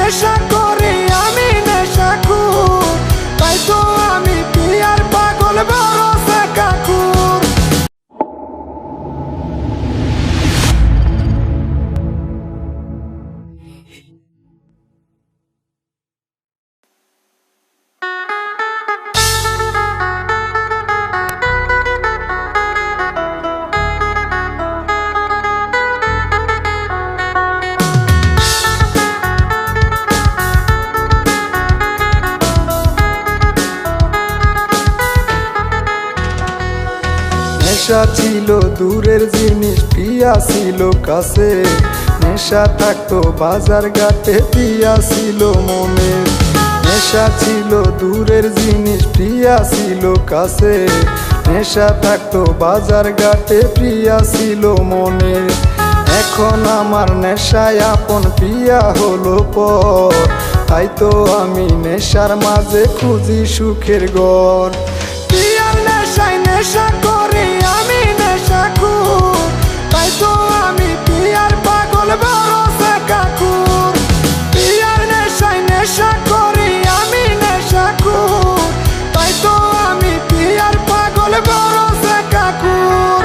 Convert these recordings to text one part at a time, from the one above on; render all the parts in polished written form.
নেশা করি আমি নেশাখোর, তাই তো আমি পিয়ার পাগল বড় কাকুর। নেশা ছিল দূরের জিনিস, পিয়া ছিল কাছে। নেশা থাকতো বাজার ঘাটে, পিয়া ছিল মনে। নেশা ছিল দূরের জিনিস, প্রিয়া ছিল কাছে। নেশা থাকতো বাজার ঘাটে, প্রিয়া ছিল মনে। এখন আমার নেশায় আপন পিয়া হলো পর, তাই তো আমি নেশার মাঝে খুঁজি সুখের ঘর। পিয়ার নেশায় নেশা করি আমি নেশাখোর, তাই তো আমি পিয়ার পাগল বড় কাকুর। পিয়ার নেশায় নেশা করি আমি নেশাখোর, তাই তো আমি পিয়ার পাগল বড় কাকুর।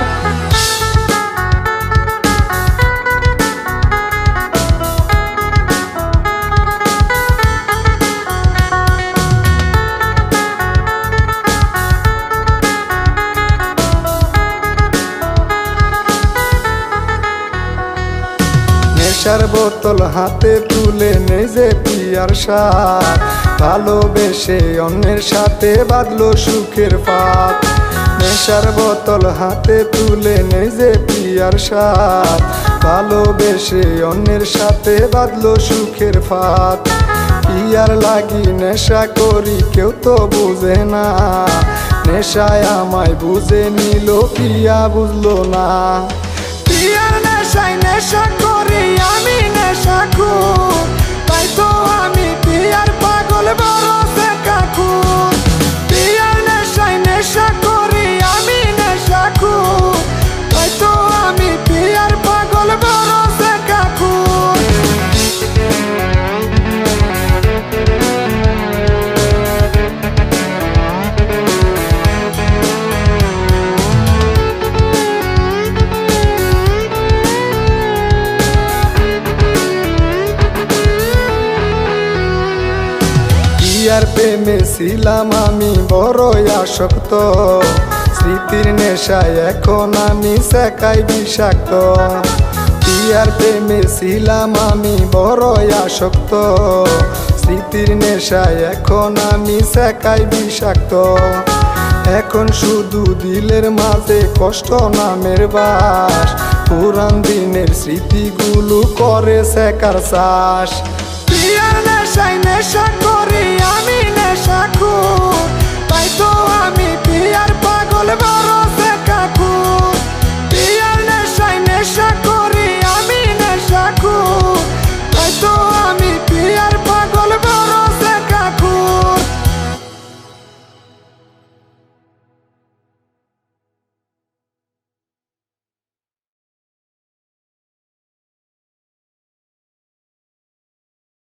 নেশার বোতল হাতে তুলে নিজে পিয়ার সাথ, ভালোবেসে অন্যের সাথে বাঁধলো সুখের ফাঁদ। নেশার বোতল হাতে তুলে নিজে পিয়ার সাথ, ভালোবেসে অন্যের সাথে বাঁধলো সুখের ফাঁদ। পিয়ার লাগি নেশা করি কেউ তো বুঝে না, নেশায় আমায় বুঝে নিল পিয়া বুঝলো না। পিয়ার নেশায় নেশা করি আমি নেশাখোর, তাই তো আমি পিয়ার পাগল বড় কাকুর। পিয়ার নেশায় নেশা করি আমি নেশাখোর, তাই তো আমি পিয়ার পাগল বড় কাকুর। পিয়ার প্রেমে ছিলাম আমি বড়ই আসক্ত, স্মৃতির নেশায় এখন আমি সেকাই বিষাক্ত। পিয়ার প্রেমে ছিলাম আমি বড়ই আসক্ত, স্মৃতির নেশায় এখন আমি সেকাই বিষাক্ত। এখন শুধু দিলের মাঝে কষ্ট নামের বাস, পুরান দিনের স্মৃতিগুলো করে সেকার চাষ। পিয়ার নেশায় নেশা